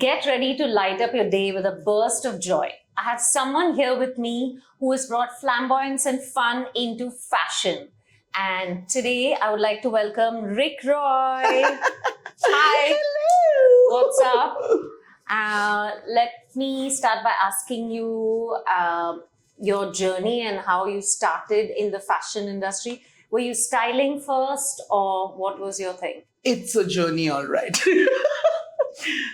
Get ready to light up your day with a burst of joy. I have someone here with me who has brought flamboyance and fun into fashion. And today I would like to welcome Rick Roy. Hi. Hello. What's up? Let me start by asking you your journey and how you started in the fashion industry. Were you styling first or what was your thing? It's a journey, all right.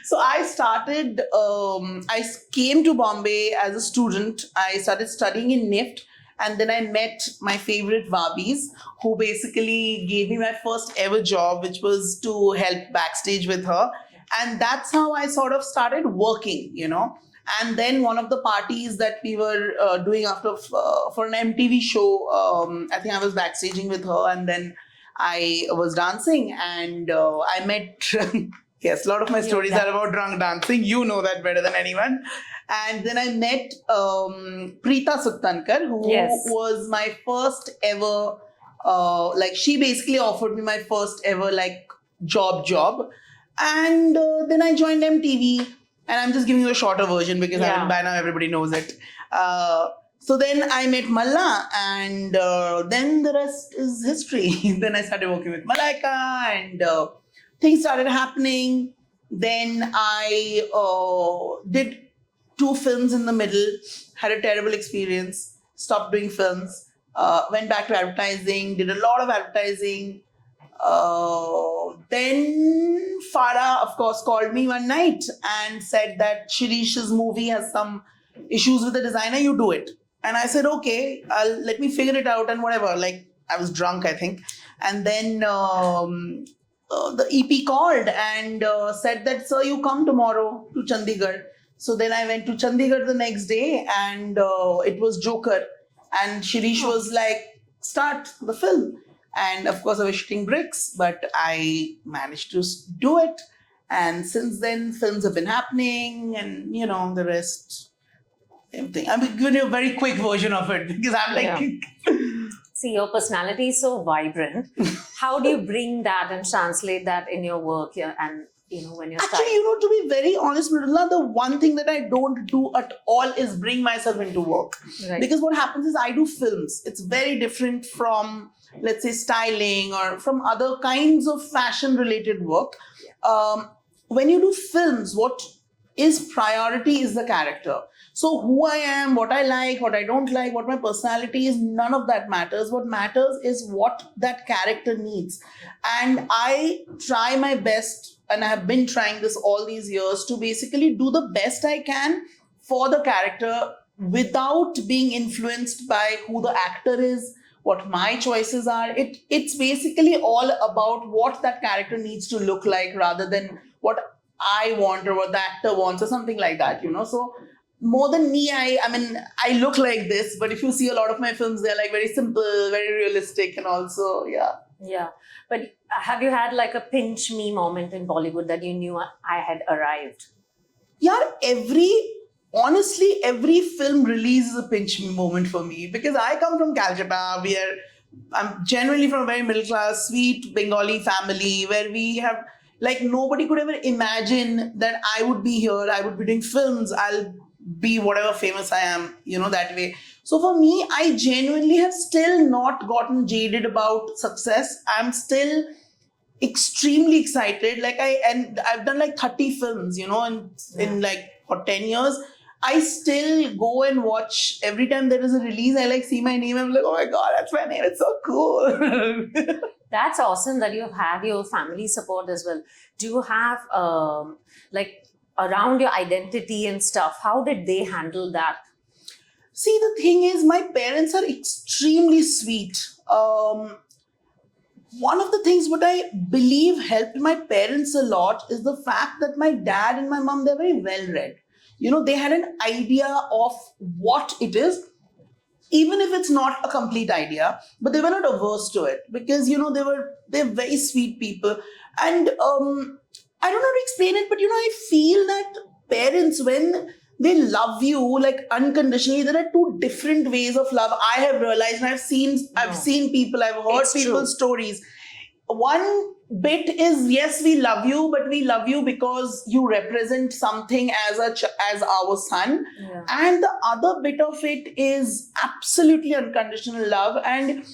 So I started, I came to Bombay as a student. I started studying in NIFT, and then I met my favorite Vabis, who basically gave me my first ever job, which was to help backstage with her. And that's how I sort of started working, And then one of the parties that we were doing after for an MTV show, I think I was backstaging with her, and then I was dancing, and I met. Yes, a lot of my stories are about drunk dancing. You know that better than anyone. And then I met Preeta Suttankar, who was my first ever. She basically offered me my first ever job. And then I joined MTV, and I'm just giving you a shorter version because by now everybody knows it. So then I met Malla, and then the rest is history. Then I started working with Malaika, and things started happening. Then I did 2 films in the middle, had a terrible experience, stopped doing films, went back to advertising, did a lot of advertising. Then Farah, of course, called me one night and said that Shirish's movie has some issues with the designer, you do it. And I said, okay, let me figure it out and whatever. I was drunk, I think. And then the EP called and said that, sir, you come tomorrow to Chandigarh. So then I went to Chandigarh the next day, and it was Joker. And Shirish was like, start the film. And of course, I was shooting bricks, but I managed to do it. And since then, films have been happening, and the rest, everything. I'm giving you a very quick version of it because I'm See, your personality is so vibrant. How do you bring that and translate that in your work and when you're Actually, to be very honest, Mridula, the one thing that I don't do at all is bring myself into work. Right. Because what happens is I do films. It's very different from, let's say, styling or from other kinds of fashion-related work. When you do films, what is priority is the character. So who I am, what I like, what I don't like, what my personality is, none of that matters. What matters is what that character needs. And I try my best, and I have been trying this all these years, to basically do the best I can for the character without being influenced by who the actor is, what my choices are. It's basically all about what that character needs to look like rather than what I want or what the actor wants or something like that, So more than me, I look like this, but if you see a lot of my films, they're very simple, very realistic, and also, Yeah. But have you had a pinch me moment in Bollywood that you knew I had arrived? Yeah, honestly, every film release is a pinch me moment for me because I come from Calcutta, I'm generally from a very middle class, sweet Bengali family where we have, nobody could ever imagine that I would be here, I would be doing films, I'll be whatever famous I am, that way. So for me, I genuinely have still not gotten jaded about success. I'm still extremely excited. I've done 30 films, in 10 years. I still go and watch every time there is a release. I see my name. I'm like, oh my God, that's my name. It's so cool. That's awesome that you've had your family support as well. Do you have around your identity and stuff? How did they handle that? See, the thing is, my parents are extremely sweet. One of the things what I believe helped my parents a lot is the fact that my dad and my mom, they're very well read. They had an idea of what it is, even if it's not a complete idea, but they were not averse to it because, they're very sweet people. And I don't know how to explain it, but, I feel that parents, when they love you unconditionally, there are 2 different ways of love. I have realized, and I've seen people, I've heard people's stories. one bit is, yes, we love you, but we love you because you represent something as as our son. Yeah. And the other bit of it is absolutely unconditional love. And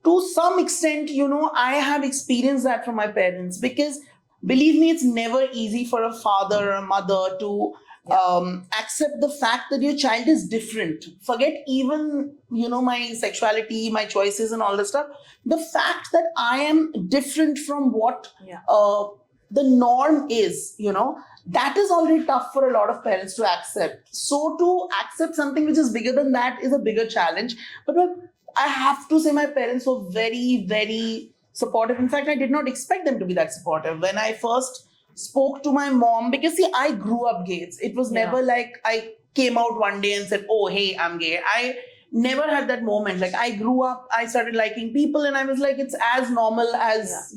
to some extent, I have experienced that from my parents, because believe me, it's never easy for a father or a mother to accept the fact that your child is different. Forget even, my sexuality, my choices, and all this stuff. The fact that I am different from what the norm is, that is already tough for a lot of parents to accept. So to accept something which is bigger than that is a bigger challenge. But I have to say my parents were very, very supportive. In fact, I did not expect them to be that supportive. When I first spoke to my mom, because see, I grew up gay. It was never like I came out one day and said, oh, hey, I'm gay. I never had that moment. Like, I grew up, I started liking people, and I was like, it's as normal as,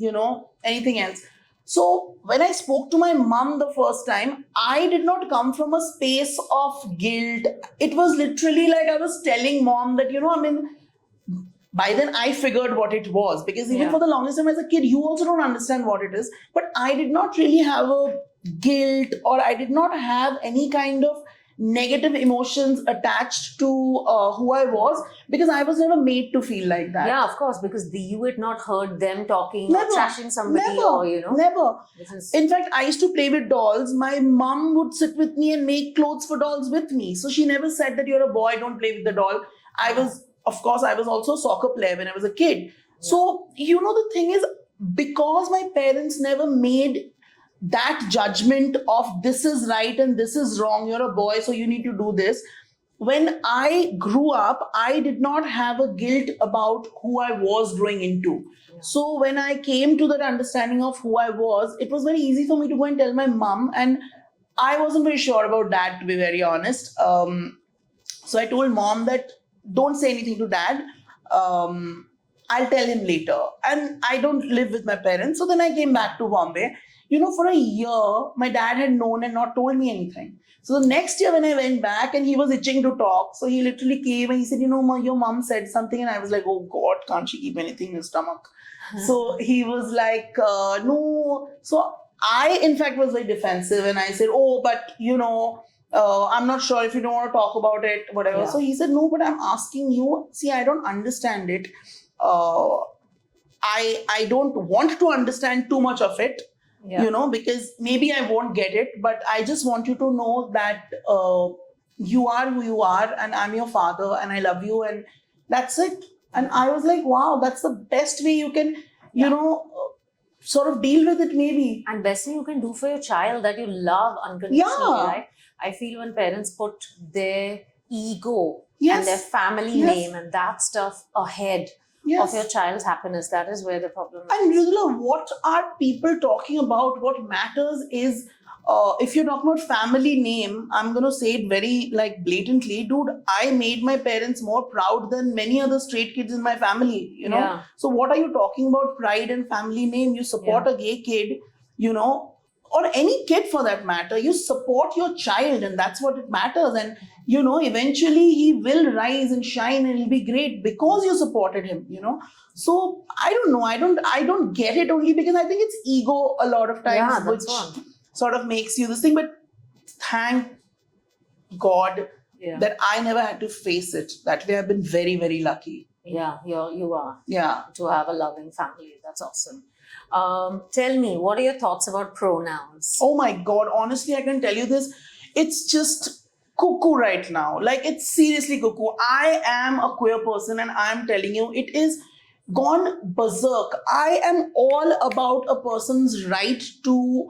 anything else. So when I spoke to my mom the first time, I did not come from a space of guilt. It was literally like I was telling mom that, by then I figured what it was, because even for the longest time as a kid, you also don't understand what it is. But I did not really have a guilt, or I did not have any kind of negative emotions attached to who I was, because I was never made to feel like that. Yeah, of course, because you had not heard them talking or trashing somebody Never. In fact, I used to play with dolls. My mom would sit with me and make clothes for dolls with me. So she never said that you're a boy, don't play with the doll. Of course, I was also a soccer player when I was a kid. Yeah. So, the thing is, because my parents never made that judgment of this is right and this is wrong, you're a boy, so you need to do this. When I grew up, I did not have a guilt about who I was growing into. Yeah. So when I came to that understanding of who I was, it was very easy for me to go and tell my mom. And I wasn't very sure about dad, to be very honest. So I told mom that, don't say anything to dad. I'll tell him later. And I don't live with my parents. So then I came back to Bombay. For a year, my dad had known and not told me anything. So the next year when I went back, and he was itching to talk, so he literally came and he said, your mom said something. And I was like, oh God, can't she keep anything in her stomach? So he was like, no. So I, in fact, was very defensive. And I said, oh, but, I'm not sure if you don't want to talk about it, whatever. Yeah. So he said, no, but I'm asking you. See, I don't understand it. I don't want to understand too much of it, because maybe I won't get it. But I just want you to know that you are who you are, and I'm your father, and I love you, and that's it. And I was like, wow, that's the best way you can, sort of deal with it, maybe. And best thing you can do for your child that you love unconditionally, right? I feel when parents put their ego and their family name and that stuff ahead of your child's happiness, that is where the problem is. And Mridula, what are people talking about? What matters is, if you're talking about family name, I'm going to say it very blatantly, dude, I made my parents more proud than many other straight kids in my family, Yeah. So what are you talking about pride and family name? You support a gay kid, or any kid for that matter, you support your child, and that's what it matters. And, eventually he will rise and shine and he'll be great because you supported him, So I don't know. I don't get it, only because I think it's ego a lot of times, which sort of makes you this thing. But thank God that I never had to face it. That way I've been very, very lucky. Yeah, you are. Yeah. To have a loving family. That's awesome. Tell me, what are your thoughts about pronouns? Oh my God, honestly, I can tell you this. It's just cuckoo right now. It's seriously cuckoo. I am a queer person, and I'm telling you, it is gone berserk. I am all about a person's right to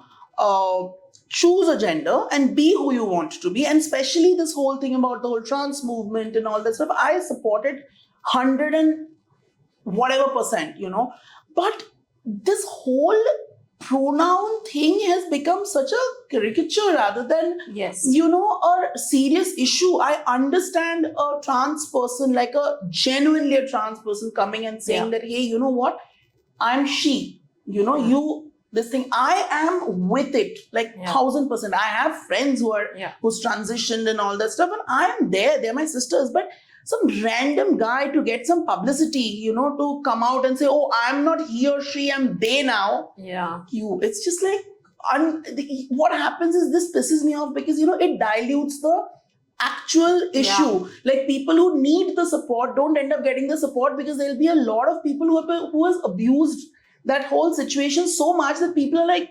choose a gender and be who you want to be. And especially this whole thing about the whole trans movement and all that stuff, I support it 100 and whatever percent, But this whole pronoun thing has become such a caricature rather than, a serious issue. I understand a trans person, genuinely a trans person coming and saying that, hey, you know what? I'm she. This thing, I am with it 1000%. I have friends who's transitioned and all that stuff, and I am there. They're my sisters. But some random guy to get some publicity, to come out and say, oh, I'm not he or she, I'm they now. Yeah. It's just like, what happens is this pisses me off because, it dilutes the actual issue. Like people who need the support don't end up getting the support because there'll be a lot of people who has abused that whole situation so much that people are like,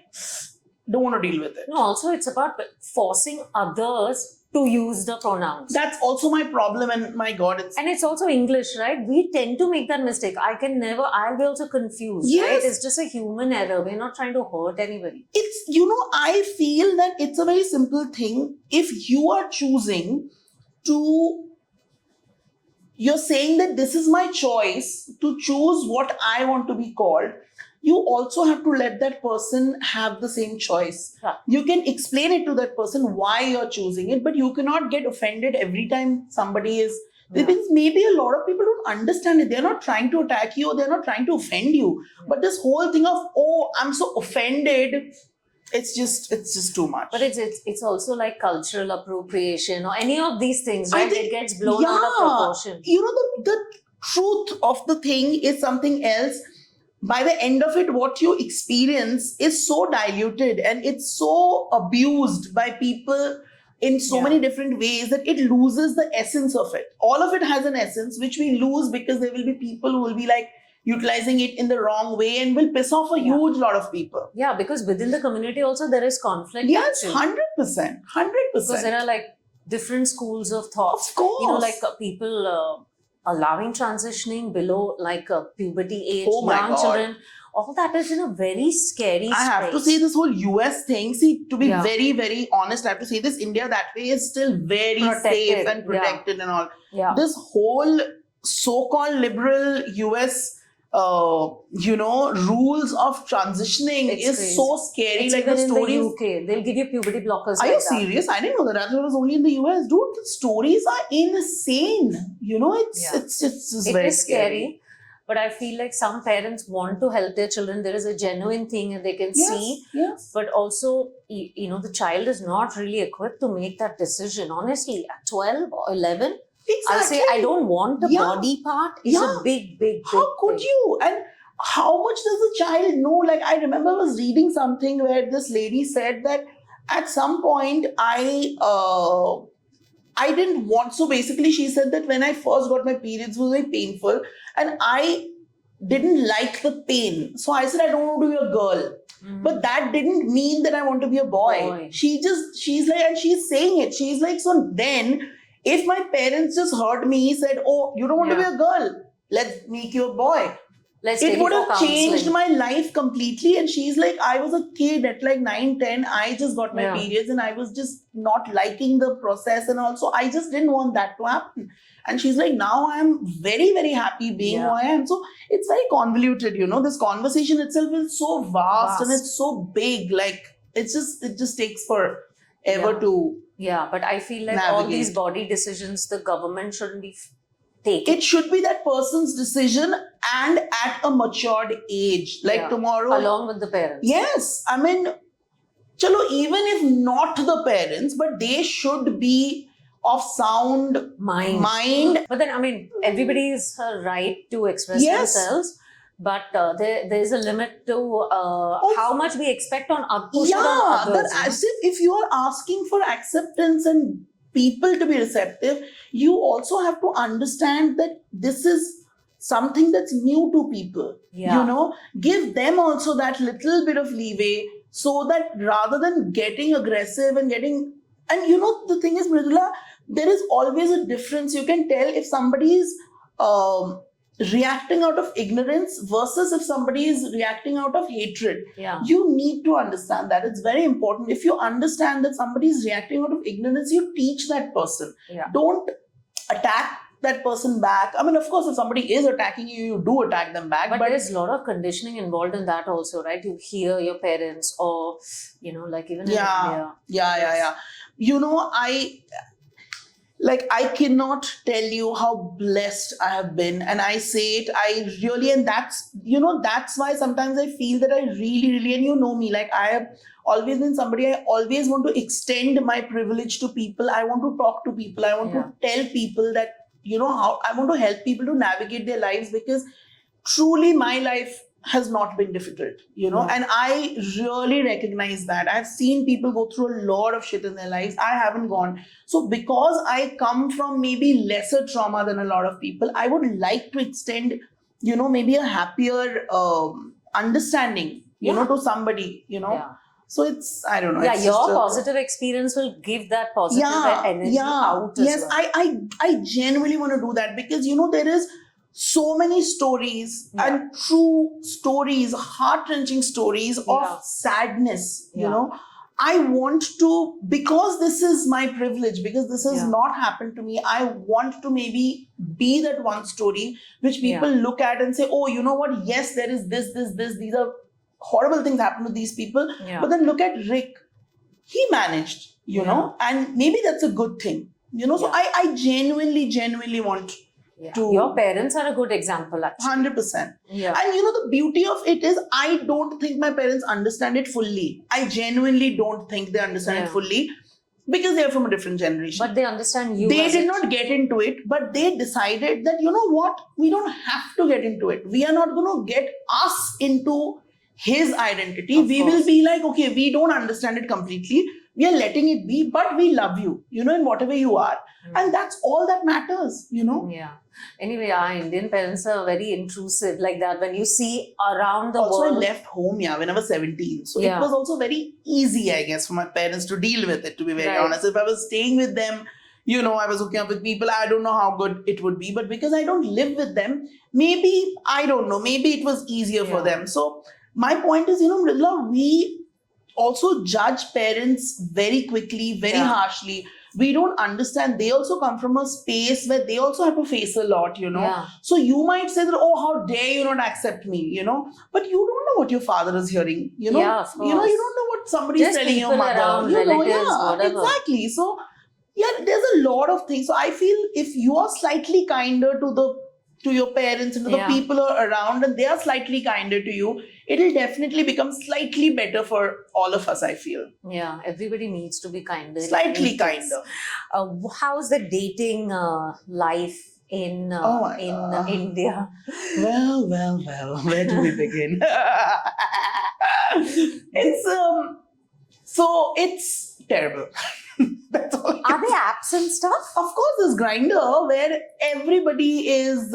don't want to deal with it. No, also it's about forcing others to use the pronouns. That's also my problem, and my God, and it's also English, right? We tend to make that mistake. I'll be also confused, right? It's just a human error. We're not trying to hurt anybody. It's, I feel that it's a very simple thing. If you are choosing you're saying that this is my choice to choose what I want to be called, you also have to let that person have the same choice. Yeah. You can explain it to that person why you're choosing it, but you cannot get offended every time somebody is. Because maybe a lot of people don't understand it. They're not trying to attack you or they're not trying to offend you. But this whole thing of, oh, I'm so offended, it's just too much. But it's also like cultural appropriation or any of these things, right? It gets blown out of proportion. The truth of the thing is something else. By the end of it, what you experience is so diluted and it's so abused by people in so many different ways that it loses the essence of it. All of it has an essence, which we lose because there will be people who will be like utilizing it in the wrong way and will piss off a huge lot of people. Yeah, because within the community also there is conflict. Yes, 100%. 100%. Because there are like different schools of thought. Of course. Like people allowing transitioning below like puberty age, young children. All that is in a very scary space. I have to say this whole US thing, to be very, very honest, I have to say this, India that way is still very safe and protected and all. Yeah. This whole so-called liberal US, rules of transitioning is crazy. So scary. It's like the stories. In the UK, they'll give you puberty blockers. Are you serious? I didn't know that. I thought it was only in the US. Dude, the stories are insane. It's just very scary. But I feel like some parents want to help their children. There is a genuine thing that they can see. Yes. But also, the child is not really equipped to make that decision. Honestly, at 12 or 11, exactly. I'll say, I don't want the body part. It's a big How could you? And how much does a child know? Like, I remember I was reading something where this lady said that at some point I didn't want. So basically, she said that when I first got my periods, it was very painful. And I didn't like the pain. So I said, I don't want to be a girl. Mm-hmm. But that didn't mean that I want to be a boy. She's like, and she's saying it. She's like, so then, if my parents just heard me, said, oh, you don't want to be a girl, let's make you a boy. It would have changed my life completely. And she's like, I was a kid at like 9, 10. I just got my periods and I was just not liking the process. And also, I just didn't want that to happen. And she's like, now I'm very, very happy being who I am. So it's very convoluted, this conversation itself is so vast and it's so big. Like, it just takes forever to but I feel like all these body decisions, the government shouldn't be taking. It should be that person's decision and at a matured age. Like tomorrow. Along with the parents. Yes. I mean, even if not the parents, but they should be of sound mind. But then, everybody is right to express themselves. But there's a limit to how much we expect on others. As if you are asking for acceptance and people to be receptive, you also have to understand that this is something that's new to people. Give them also that little bit of leeway so that rather than getting aggressive and the thing is, Mridula, there is always a difference. You can tell if somebody is reacting out of ignorance versus if somebody is reacting out of hatred. You need to understand that. It's very important. If you understand that somebody is reacting out of ignorance, you teach that person. Don't attack that person back. Of course, if somebody is attacking you, you do attack them back. But there's a lot of conditioning involved in that also, right? You hear your parents or, like even in India. I cannot tell you how blessed I have been. And I say it, and that's why sometimes I feel that I really, really, and you know me, like I have always been somebody, I always want to extend my privilege to people. I want to talk to people. I want to tell people that how I want to help people to navigate their lives, because truly my life has not been difficult, and I really recognize that. I've seen people go through a lot of shit in their lives. I haven't gone. So because I come from maybe lesser trauma than a lot of people, I would like to extend, maybe a happier understanding, to somebody, Yeah. So it's, I don't know. Yeah, it's your just positive experience will give that positive energy out as yes, well. I genuinely want to do that, because there is so many stories and true stories, heart-wrenching stories of sadness, I want to, because this is my privilege, because this has not happened to me, I want to maybe be that one story which people look at and say, oh, you know what, yes, there is this, these are horrible things happen to these people, but then look at Rick, he managed, and maybe that's a good thing, so I genuinely want to. Your parents are a good example, actually. 100%. Yeah. And the beauty of it is, I don't think my parents understand it fully. I genuinely don't think they understand it fully, because they're from a different generation. But they understand you. They did not get into it, but they decided that, what, we don't have to get into it. We are not going to get us into his identity. We will be like, okay, we don't understand it completely. We are letting it be, but we love you, in whatever you are. And that's all that matters, Yeah. Anyway, our Indian parents are very intrusive like that. When you see around the also, world. I left home, when I was 17. So it was also very easy, I guess, for my parents to deal with it, to be very honest. If I was staying with them, I was hooking up with people, I don't know how good it would be. But because I don't live with them, maybe, I don't know, maybe it was easier for them. So my point is, Mridula, we also judge parents very quickly, very harshly. We don't understand. They also come from a space where they also have to face a lot, So you might say that, oh, how dare you not accept me, But you don't know what your father is hearing, Yeah, of course. You don't know what somebody is telling your mother. Around, relatives, whatever. Exactly. So, there's a lot of things. So I feel if you are slightly kinder to your parents and to the people who are around, and they are slightly kinder to you, it'll definitely become slightly better for all of us, I feel. Yeah, everybody needs to be kinder. Slightly kinder. How's the dating life in India? Well, where do we begin? It's terrible. That's all. Are there apps and stuff? Of course, there's Grindr, where everybody is.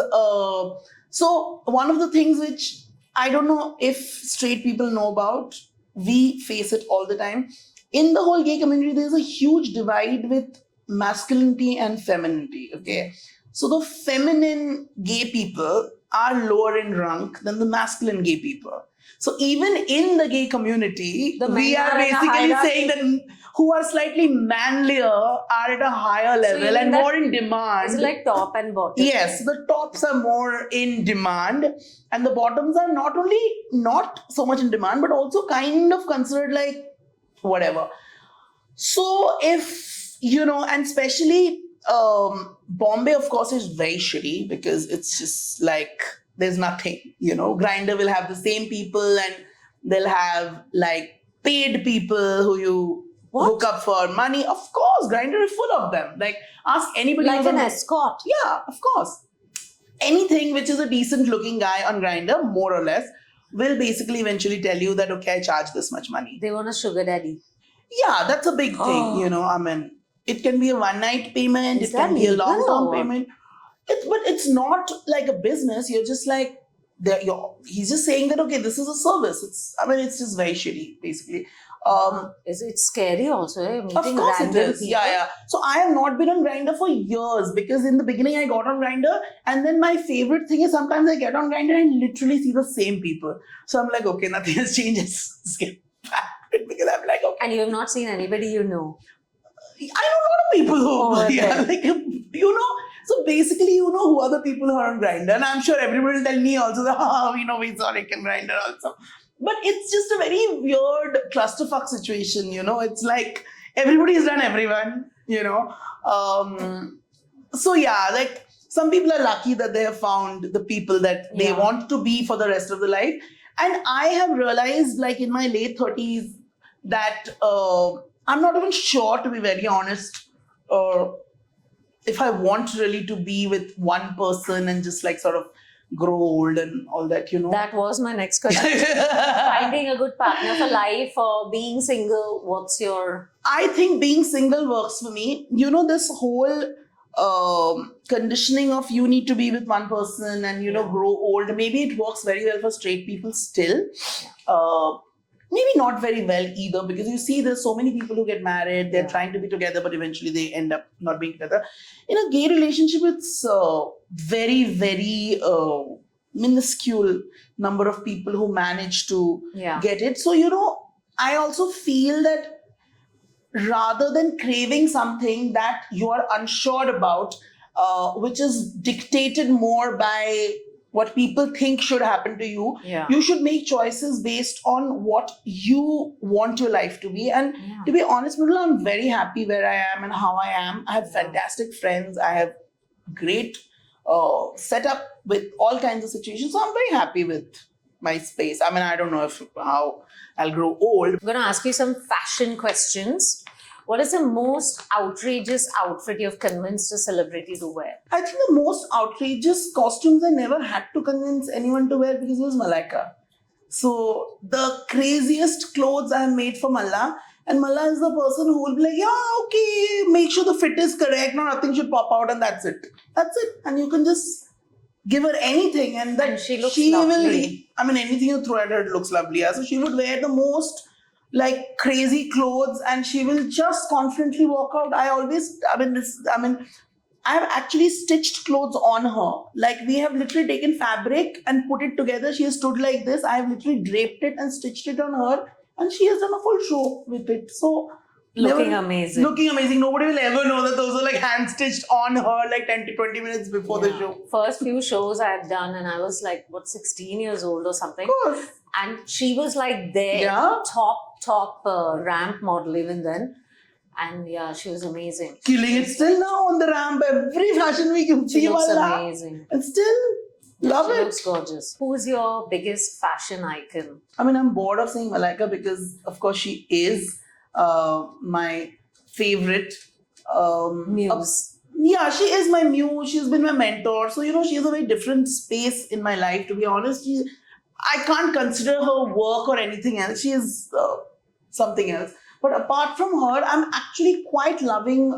So one of the things which I don't know if straight people know about, we face it all the time. In the whole gay community, there's a huge divide with masculinity and femininity. Okay, so the feminine gay people are lower in rank than the masculine gay people. So even in the gay community, we are basically saying that who are slightly manlier are at a higher level and more in demand. It's like top and bottom. Yes, the tops are more in demand, and the bottoms are not only not so much in demand, but also kind of considered like whatever. So if, and especially Bombay, of course, is very shitty, because it's just like, there's nothing, Grindr will have the same people, and they'll have like paid people who you hook up for money. Of course, Grindr is full of them. Like, ask anybody. Like an escort. Yeah, of course. Anything which is a decent looking guy on Grindr, more or less, will basically eventually tell you that, okay, I charge this much money. They want a sugar daddy. Yeah, that's a big thing, I mean, it can be a one-night payment, it can be a long-term payment. But it's not like a business. You're just like, he's just saying that, okay, this is a service. It's just very shitty, basically. Is it scary also? Meeting of course it is. people? Yeah. So I have not been on Grindr for years, because in the beginning I got on Grindr, and then my favorite thing is sometimes I get on Grindr and literally see the same people. So I'm like, okay, nothing has changed. Just get back. Because I'm like, okay. And you have not seen anybody you know? I know a lot of people who, so basically, who are the people who are on Grindr, and I'm sure everybody will tell me also that, we saw Rick and Grindr also. But it's just a very weird clusterfuck situation, It's like everybody's done everyone, So yeah, like some people are lucky that they have found the people that they want to be for the rest of their life. And I have realized, like in my late 30s, that I'm not even sure, to be very honest, if I want really to be with one person and just like sort of grow old and all that, That was my next question. Finding a good partner for life or being single, what's your... I think being single works for me. This whole conditioning of you need to be with one person and, grow old. Maybe it works very well for straight people still. Maybe not very well either, because you see there's so many people who get married, they're trying to be together, but eventually they end up not being together. In a gay relationship, it's very, very minuscule number of people who manage to get it. So, I also feel that rather than craving something that you are unsure about, which is dictated more by what people think should happen to you, you should make choices based on what you want your life to be. And to be honest, Mridula, I'm very happy where I am and how I am. I have fantastic friends. I have great setup with all kinds of situations. So I'm very happy with my space. I mean, I don't know how I'll grow old. I'm going to ask you some fashion questions. What is the most outrageous outfit you've convinced a celebrity to wear? I think the most outrageous costumes I never had to convince anyone to wear because it was Malaika. So the craziest clothes I have made for Malla, and Malla is the person who will be like, yeah, okay, make sure the fit is correct, no, nothing should pop out, and that's it. That's it. And you can just give her anything, and that she looks lovely. I mean, anything you throw at her, it looks lovely. So she would wear the most like crazy clothes and she will just confidently walk out. I have actually stitched clothes on her. Like, we have literally taken fabric and put it together. She has stood like this. I have literally draped it and stitched it on her, and she has done a full show with it. So looking amazing. Nobody will ever know that those are like hand stitched on her like 10 to 20 minutes before the show. First few shows I had done, and I was like, 16 years old or something. Of course. And she was like there, top ramp model even then. And she was amazing. Killing it still now on the ramp. Every fashion week you see looks Malla. amazing. And still love it. She looks gorgeous. Who's your biggest fashion icon? I mean, I'm bored of saying Malaika because, of course, she is my favorite muse. She is my muse. She's been my mentor. So, she has a very different space in my life, to be honest. I can't consider her work or anything else. She is something else. But apart from her, I'm actually quite loving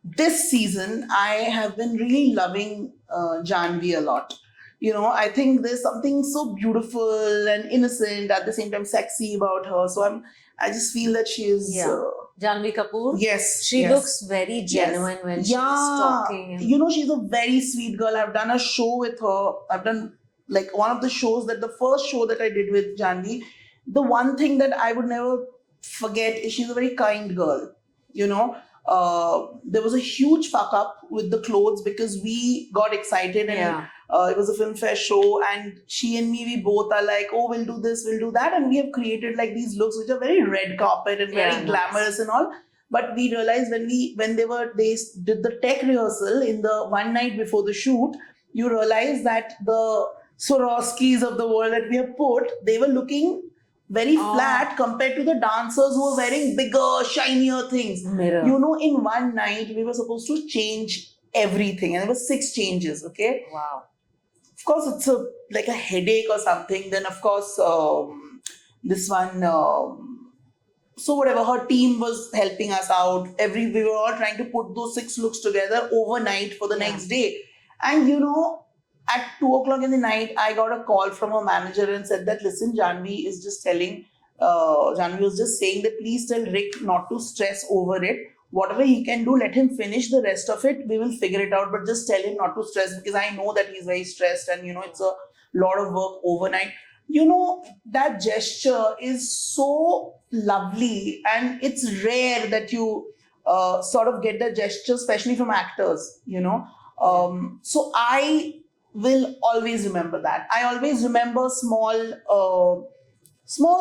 this season. I have been really loving Janvi a lot. I think there's something so beautiful and innocent, at the same time sexy about her. So I just feel that she is... Janvi Kapoor? Yes. She looks very genuine when she's talking. She's a very sweet girl. I've done a show with her. I've done like one of the shows, the first show that I did with Janvi. The one thing that I would never forget is she's a very kind girl. There was a huge fuck up with the clothes because we got excited and it was a film fair show, and she and me, we both are like, oh, we'll do this, we'll do that, and we have created like these looks which are very red carpet and very glamorous and all. But we realized when they did the tech rehearsal in the one night before the shoot, you realize that the Swarovskis of the world that we have put, they were looking very flat compared to the dancers who were wearing bigger, shinier things. Mirror. In one night, we were supposed to change everything, and there were 6 changes, okay? Wow. Of course, it's like a headache or something. Then, of course, this one... so whatever, her team was helping us out. We were all trying to put those 6 looks together overnight for the next day. And, at 2 o'clock in the night, I got a call from her manager and said that, listen, Janvi was just saying that please tell Rick not to stress over it. Whatever he can do, let him finish the rest of it. We will figure it out, but just tell him not to stress, because I know that he's very stressed and, it's a lot of work overnight. That gesture is so lovely, and it's rare that you sort of get that gesture, especially from actors, So I will always remember that. I always remember small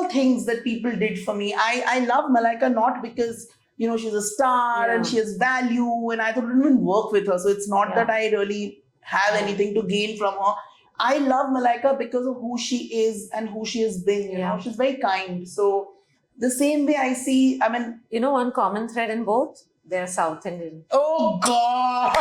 things that people did for me. I love Malaika not because, she's a star and she has value, and I thought it wouldn't even work with her. So it's not that I really have anything to gain from her. I love Malaika because of who she is and who she has been. She's very kind. So the same way I see, one common thread in both? They're South Indian. Oh God!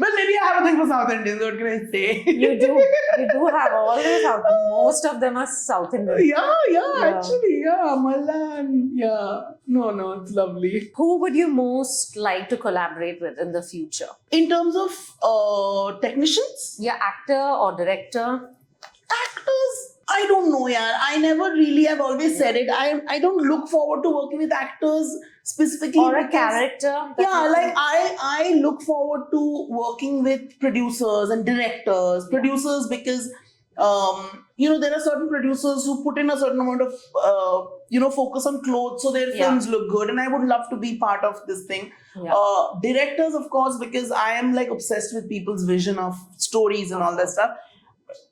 Well, maybe I have a thing for South Indians. What can I say? You do have all the South. Most of them are South Indian. Yeah, actually, yeah, Malan, yeah. No, it's lovely. Who would you most like to collaborate with in the future? In terms of technicians, Yeah, actor or director? actors, I don't know, yeah. I've always said it. I don't look forward to working with actors specifically. Or a because- character? that Yeah, you like think- I look forward to working with producers and directors. Producers because there are certain producers who put in a certain amount of focus on clothes so their films look good, and I would love to be part of this thing. Yeah. Directors, of course, because I am like obsessed with people's vision of stories and all that stuff.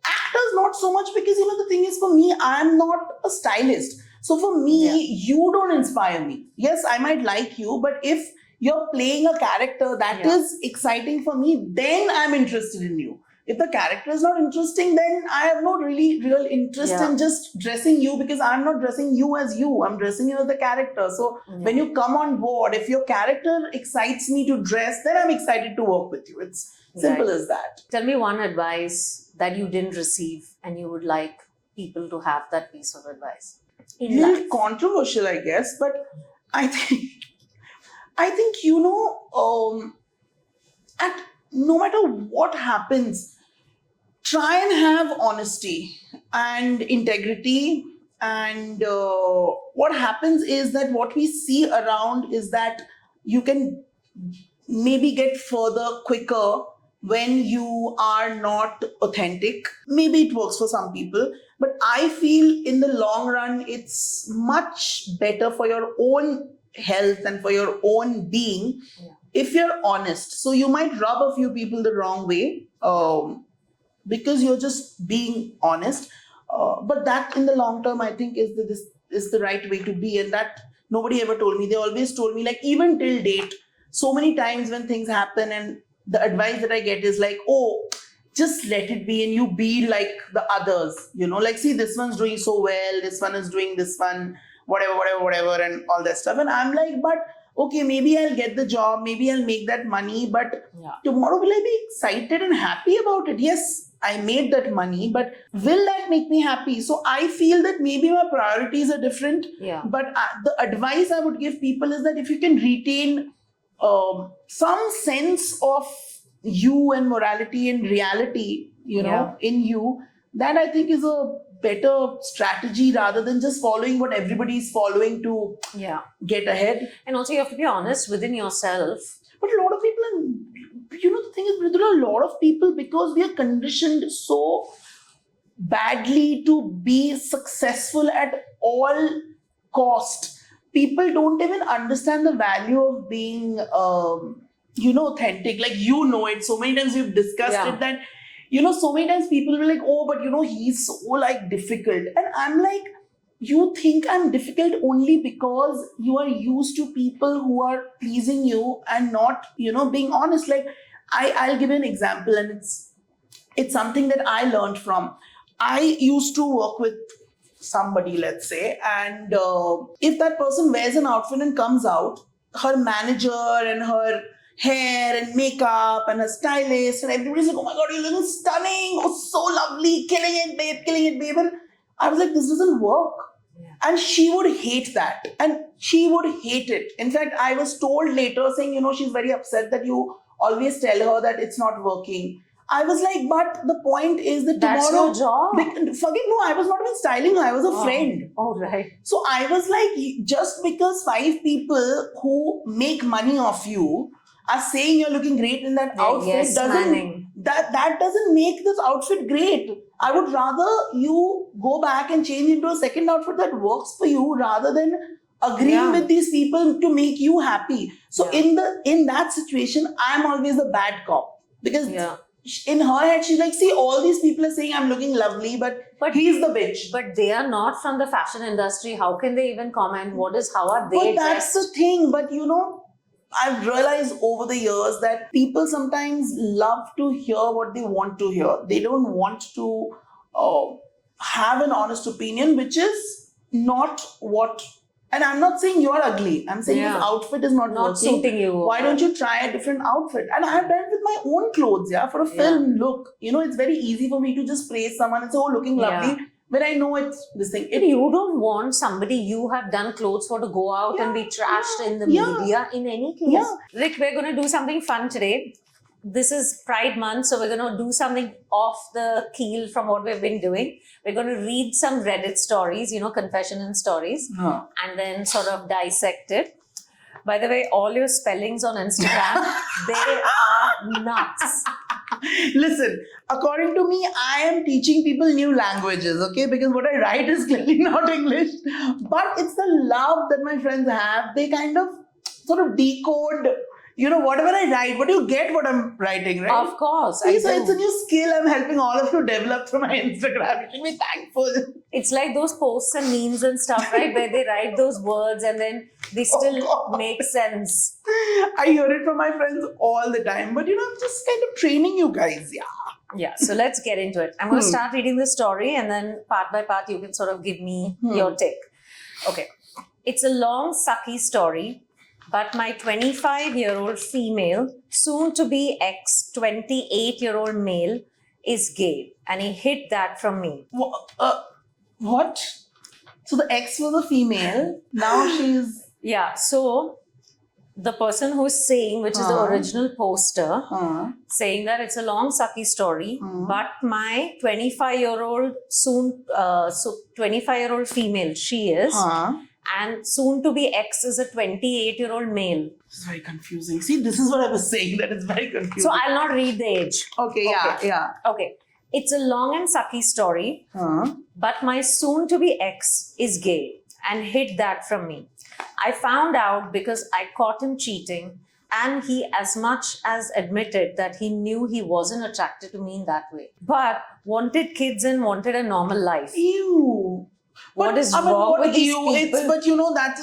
Actors, not so much, because the thing is, for me, I am not a stylist. So for me, you don't inspire me. Yes, I might like you, but if you're playing a character that is exciting for me, then I'm interested in you. If the character is not interesting, then I have no real interest in just dressing you, because I'm not dressing you as you. I'm dressing you as the character. So when you come on board, if your character excites me to dress, then I'm excited to work with you. It's simple as that. Tell me one advice that you didn't receive and you would like people to have that piece of advice. In Little life. controversial, I guess, but I think at no matter what happens, try and have honesty and integrity. And what happens is that what we see around is that you can maybe get further quicker when you are not authentic. Maybe it works for some people, but I feel in the long run, it's much better for your own health and for your own being if you're honest. So you might rub a few people the wrong way because you're just being honest. But that in the long term, I think is the right way to be. And that nobody ever told me. They always told me, like, even till date, so many times when things happen, and the advice that I get is like, oh, just let it be and you be like the others, like, see, this one's doing so well, this one is doing this one, whatever, and all that stuff. And I'm like, but okay, maybe I'll get the job, maybe I'll make that money, but tomorrow will I be excited and happy about it? Yes, I made that money, but will that make me happy? So I feel that maybe my priorities are different. But the advice I would give people is that if you can retain some sense of you and morality and reality, in you, that I think is a better strategy rather than just following what everybody's following to get ahead. And also you have to be honest within yourself. But a lot of people, the thing is, Mridula, a lot of people, because we are conditioned so badly to be successful at all cost, people don't even understand the value of being authentic. Like, it so many times we've discussed it, that so many times people will like, oh, but he's so like difficult, and I'm like, you think I'm difficult only because you are used to people who are pleasing you and not being honest. Like, I'll give you an example, and it's something that I learned from. I used to work with somebody, let's say, and if that person wears an outfit and comes out, her manager and her hair and makeup and her stylist and everybody's like, oh my god, you're looking stunning, oh, so lovely, killing it babe. And I was like, this doesn't work. And she would hate that, and she would hate it. In fact, I was told later saying, she's very upset that you always tell her that it's not working. I was like, but the point is that that's tomorrow... That's your job. I was not even styling her. I was a friend. Oh, right. So I was like, just because 5 people who make money off you are saying you're looking great in that outfit, that doesn't make this outfit great. I would rather you go back and change into a second outfit that works for you rather than agreeing with these people to make you happy. So in that situation, I'm always the bad cop, because in her head, she's like, see, all these people are saying I'm looking lovely, but he's the bitch. But they are not from the fashion industry. How can they even comment? How are they? But that's the thing. But I've realized over the years that people sometimes love to hear what they want to hear. They don't want to have an honest opinion, which is not what And I'm not saying you're ugly. I'm saying Yeah. this outfit is not Not working. suiting you. Why don't you try a different outfit? And I've done it with my own clothes, for a film look. It's very easy for me to just praise someone and say, oh, looking lovely. Yeah. When I know it's this thing. If you don't want somebody you have done clothes for to go out and be trashed in the media in any case. Yeah. Rick, we're going to do something fun today. This is Pride Month, so we're going to do something off the keel from what we've been doing. We're going to read some Reddit stories, confession and stories, and then sort of dissect it. By the way, all your spellings on Instagram, they are nuts. Listen, according to me, I am teaching people new languages, okay? Because what I write is clearly not English. But it's the love that my friends have. They kind of sort of decode, whatever I write. What do you get what I'm writing, right? Of course. So it's a new skill I'm helping all of you develop through my Instagram. You should be thankful. It's like those posts and memes and stuff, right? Where they write those words and then they still make sense. I hear it from my friends all the time. But, I'm just kind of training you guys. Yeah, so let's get into it. I'm going to start reading the story and then part by part you can sort of give me your take. Okay. It's a long, sucky story, but my 25-year-old female, soon to be ex 28-year-old male, is gay. And he hid that from me. What? So the ex was a female. Now she's... Yeah, so the person who's saying, which is the original poster, saying that it's a long, sucky story, but my 25-year-old, 25-year-old female, she is, and soon to be ex is a 28-year-old male. This is very confusing. See, this is what I was saying, that it's very confusing. So I'll not read the age. Okay. Okay. It's a long and sucky story, but my soon to be ex is gay and hid that from me. I found out because I caught him cheating, and he as much as admitted that he knew he wasn't attracted to me in that way, but wanted kids and wanted a normal life. Ew. What is wrong with these people? But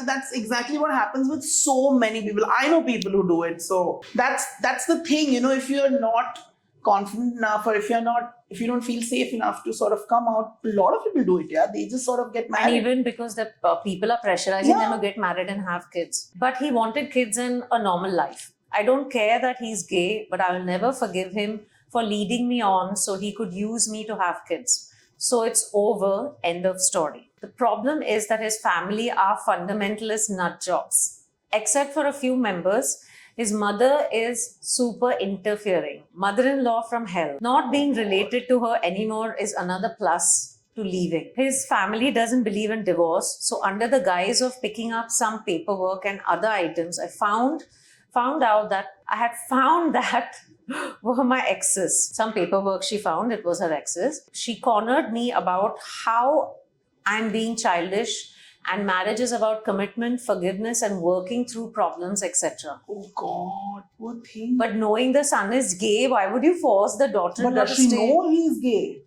that's exactly what happens with so many people. I know people who do it. So that's the thing. If you're not confident enough, or if you don't feel safe enough to sort of come out, a lot of people do it. They just sort of get married. And even because the people are pressurizing them to get married and have kids. But he wanted kids and a normal life. I don't care that he's gay, but I will never forgive him for leading me on so he could use me to have kids. So it's over, end of story. The problem is that his family are fundamentalist nut jobs. Except for a few members, his mother is super interfering. Mother-in-law from hell. Not being related to her anymore is another plus to leaving. His family doesn't believe in divorce. So under the guise of picking up some paperwork and other items, I found out that I had found that were my exes. Some paperwork she found, it was her exes. She cornered me about how I'm being childish, and marriage is about commitment, forgiveness, and working through problems, etc. Oh God, poor thing. But knowing the son is gay, why would you force the daughter But does she know he's gay?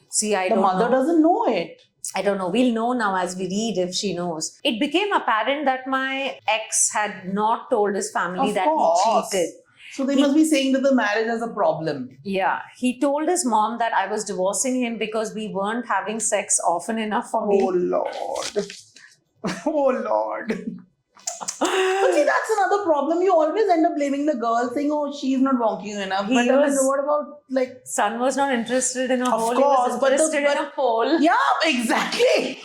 See, I the don't know. The mother doesn't know it. I don't know. We'll know now as we read if she knows. It became apparent that my ex had not told his family that he cheated. So they must be saying that the marriage has a problem. Yeah. He told his mom that I was divorcing him because we weren't having sex often enough for me. Oh Lord. Oh Lord. But see, that's another problem. You always end up blaming the girl, saying, oh, she's not wonking you enough. But what about, like... Son was not interested in a hole. Of course, he was interested in a pole. Yeah, exactly.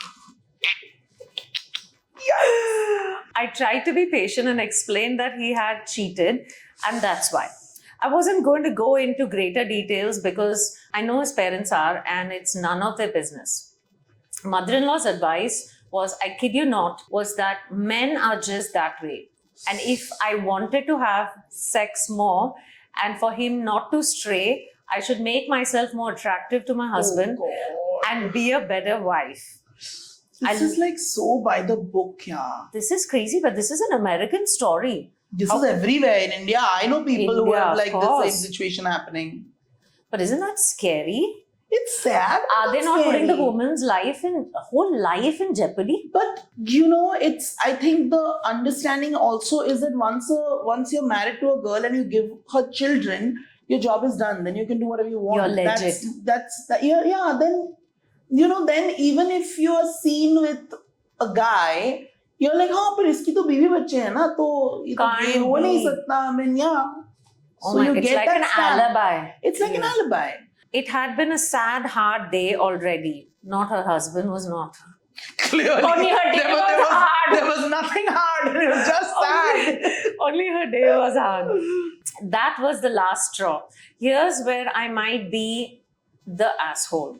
Yes. I tried to be patient and explain that he had cheated, and that's why. I wasn't going to go into greater details because I know his parents are, and it's none of their business. Mother-in-law's advice was, I kid you not, was that men are just that way. And if I wanted to have sex more and for him not to stray, I should make myself more attractive to my husband and be a better wife. This is like so by the book, This is crazy, but this is an American story. This is everywhere in India. I know people who have like the same situation happening. But isn't that scary? It's sad. Are they not putting the woman's whole life in jeopardy? But I think the understanding also is that once you're married to a girl and you give her children, your job is done. Then you can do whatever you want. You're legit. Then even if you're seen with a guy, you're like, हाँ पर इसकी तो बीवी बच्चे हैं ना, तो ये तो Can't gay हो नहीं be. सकता. I mean, yeah. Oh So my, you it's get like that an stamp. alibi. It's like an alibi. It had been a sad, hard day already. Not her husband was not. Clearly, Only her day was hard. There was nothing hard. It was just sad. Only her day was hard. That was the last straw. Here's where I might be the asshole.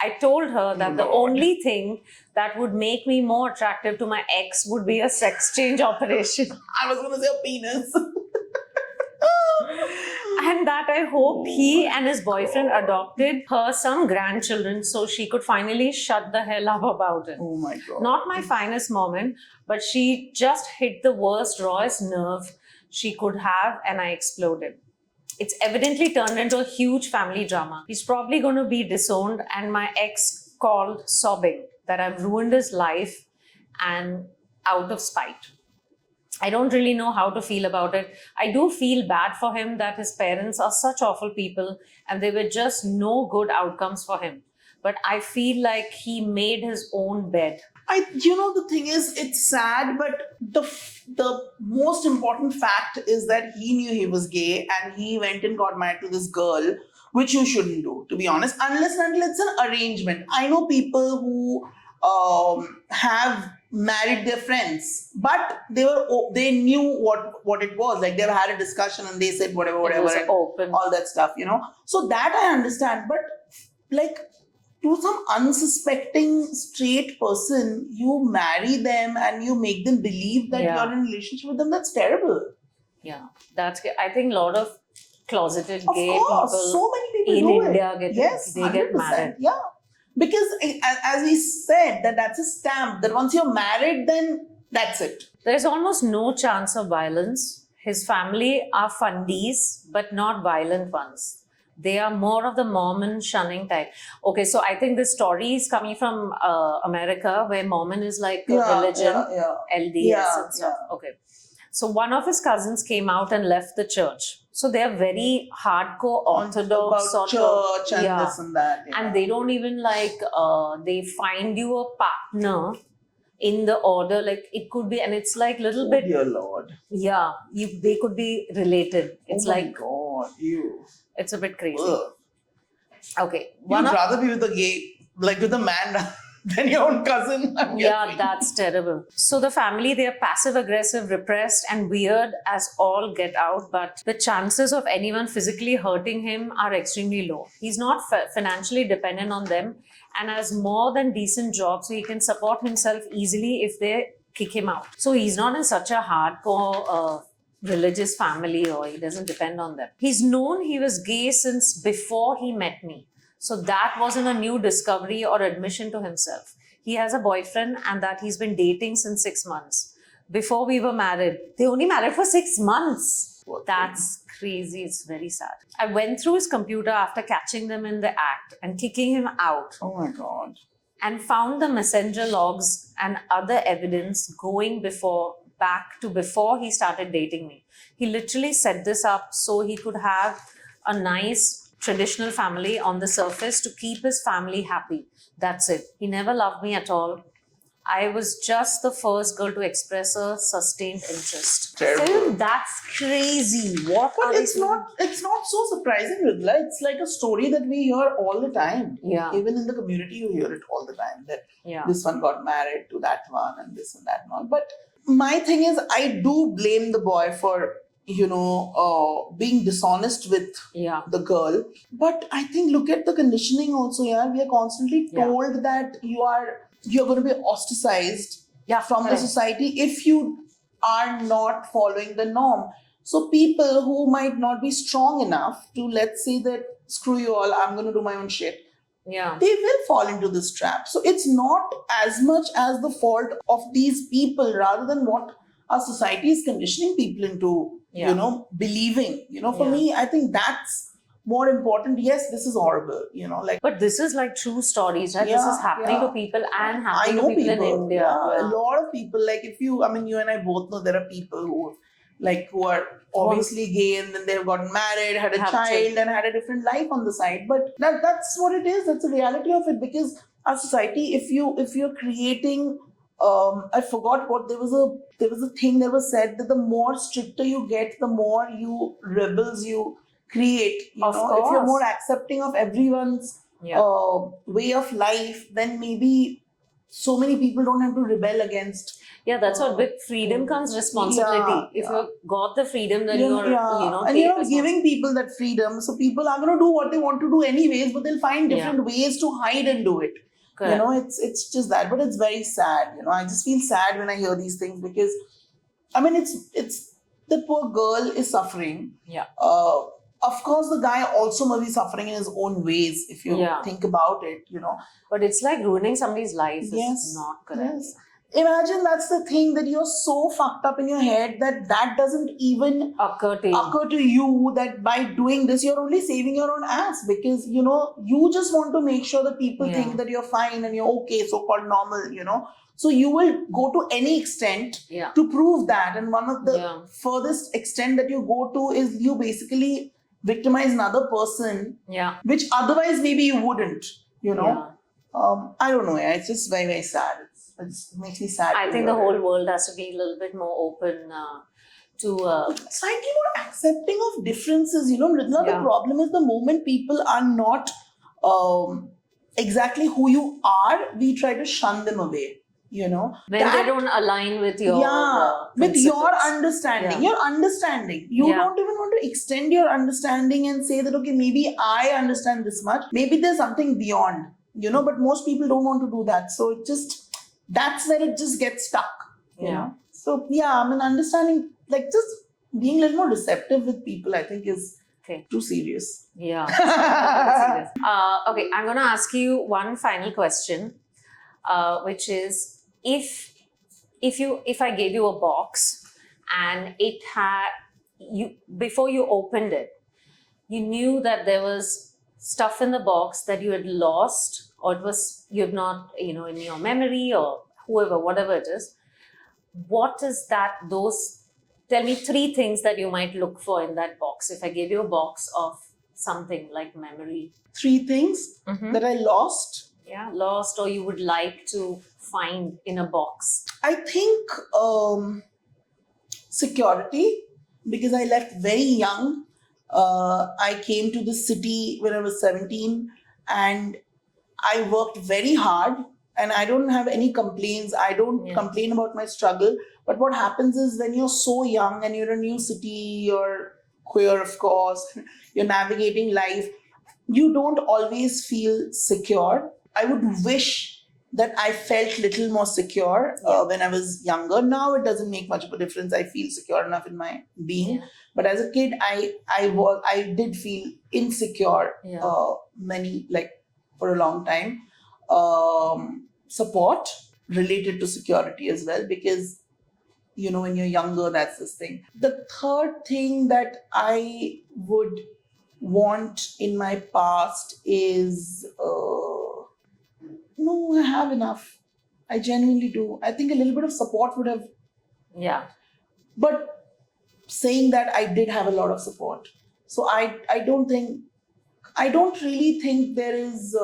I told her that the Lord. only thing that would make me more attractive to my ex would be a sex change operation. I was going to say a penis. And that I hope he and his boyfriend adopted her some grandchildren so she could finally shut the hell up about it. Oh my God. Not my finest moment, but she just hit the worst, rawest nerve she could have, and I exploded. It's evidently turned into a huge family drama. He's probably going to be disowned, and my ex called sobbing that I've ruined his life and out of spite. I don't really know how to feel about it. I do feel bad for him that his parents are such awful people and there were just no good outcomes for him. But I feel like he made his own bed. The thing is, it's sad, but the most important fact is that he knew he was gay and he went and got married to this girl, which you shouldn't do, to be honest, unless and until it's an arrangement. I know people who have married their friends, but they knew what it was. Like, they've had a discussion and they said whatever, It was and open. all that stuff, So that I understand, but like, to some unsuspecting straight person, you marry them and you make them believe that Yeah. you're in a relationship with them. That's terrible. Yeah, I think a lot of closeted Of gay course, people so many people in do India it. get Get married. Yeah, because as we said, that's a stamp that once you're married, then that's it. There's almost no chance of violence. His family are fundies, but not violent ones. They are more of the Mormon shunning type. Okay, so I think this story is coming from America, where Mormon is like a religion, LDS and stuff. Okay. So one of his cousins came out and left the church. So they're very hardcore orthodox about sort of, church and this and that. Yeah. and they don't even they find you a partner in the order, like it could be, and it's like little bit, dear Lord. yeah, they could be related. It's like, God, you. It's a bit crazy. Ugh. Okay. You'd rather be with a gay, like with a man, than your own cousin. Yeah, that's terrible. So the family, they are passive aggressive, repressed and weird as all get out, but the chances of anyone physically hurting him are extremely low. He's not financially dependent on them and has more than decent job, so he can support himself easily if they kick him out. So he's not in such a hardcore religious family, or he doesn't depend on them. He's known he was gay since before he met me. So that wasn't a new discovery or admission to himself. He has a boyfriend and that he's been dating since 6 months. Before we were married, they only married for 6 months. That's crazy. It's very sad. I went through his computer after catching them in the act and kicking him out. Oh my God. And found the messenger logs and other evidence going back to before he started dating me. He literally set this up so he could have a nice traditional family on the surface to keep his family happy. That's it. He never loved me at all. I was just the first girl to express a sustained interest. Terrible. So that's crazy. What But are it's these not so surprising, Mridula. It's like a story that we hear all the time. Yeah. Even in the community, you hear it all the time, that Yeah. this one got married to that one and this and that and all. But my thing is, I do blame the boy for, being dishonest with Yeah. the girl. But I think, look at the conditioning also. Yeah, we are constantly told that you're going to be ostracized from the society if you are not following the norm. So people who might not be strong enough to, let's say that, screw you all, I'm going to do my own shit, Yeah. they will fall into this trap. So it's not as much as the fault of these people, rather than what our society is conditioning people into, believing. For me, I think that's more important. Yes, this is horrible, But this is like true stories, right? This is happening to people and I happening know to people in India. Yeah, a lot of people, like you and I both know there are people who are obviously gay and then they've gotten married, had a child and had a different life on the side. But that's what it is. That's the reality of it, because our society, if you're creating I forgot what there was a thing that was said that the more stricter you get, the more you rebels you create. Of If you're more course. accepting of everyone's Yeah. way of life, then maybe so many people don't have to rebel against. Yeah, that's what with freedom comes responsibility. If Yeah. you've got the freedom, then you're, And take you're not responsibility. giving people that freedom, so people are going to do what they want to do anyways, but they'll find different ways to hide and do it. Correct. It's just that, but it's very sad. I just feel sad when I hear these things because, I mean, it's the poor girl is suffering. Yeah. Of course, the guy also must be suffering in his own ways if you think about it. But it's like ruining somebody's life. Yes. Is not correct. Yes. Imagine that's the thing, that you're so fucked up in your head that doesn't even Occur to you, that by doing this you're only saving your own ass, because you just want to make sure that people think that you're fine and you're okay, so-called normal. So you will go to any extent to prove that, and one of the furthest extent that you go to is you basically victimize another person, which otherwise maybe you wouldn't. I don't know. It's just very, very sad. It makes me sad. I think the whole world has to be a little bit more open to slightly more accepting of differences. Mridula, the problem is the moment people are not exactly who you are, we try to shun them away. When they don't align with your with your understanding. Your understanding. You don't even want to extend your understanding and say that, okay, maybe I understand this much. Maybe there's something beyond. But most people don't want to do that. So that's where it just gets stuck. So I mean, understanding, like, just being a little more receptive with people, I think is too serious. Yeah. Okay, I'm going to ask you one final question, which is, if I gave you a box and it had before you opened it, you knew that there was stuff in the box that you had lost, or you've not, in your memory, or whatever it is. What is that? Tell me 3 things that you might look for in that box. If I gave you a box of something like memory. 3 things that I lost. Yeah, lost, or you would like to find in a box. I think security, because I left very young. I came to the city when I was 17, and I worked very hard, and I don't have any complaints. I don't complain about my struggle. But what happens is, when you're so young and you're in a new city, you're queer, of course, you're navigating life, you don't always feel secure. I would wish that I felt little more secure when I was younger. Now it doesn't make much of a difference. I feel secure enough in my being. But as a kid, I did feel insecure for a long time. Support related to security as well, because when you're younger, that's this thing. The third thing that I would want in my past is no, I have enough. I genuinely do. I think a little bit of support would have. Yeah. But saying that, I did have a lot of support. So I don't really think there is.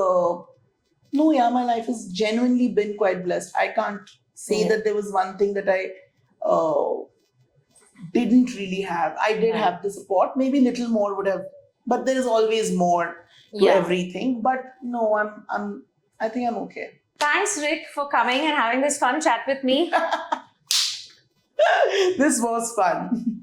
My life has genuinely been quite blessed. I can't say that there was one thing that I didn't really have. I did have the support. Maybe little more would have, but there is always more to everything. But no, I think I'm okay. Thanks, Rick, for coming and having this fun chat with me. This was fun.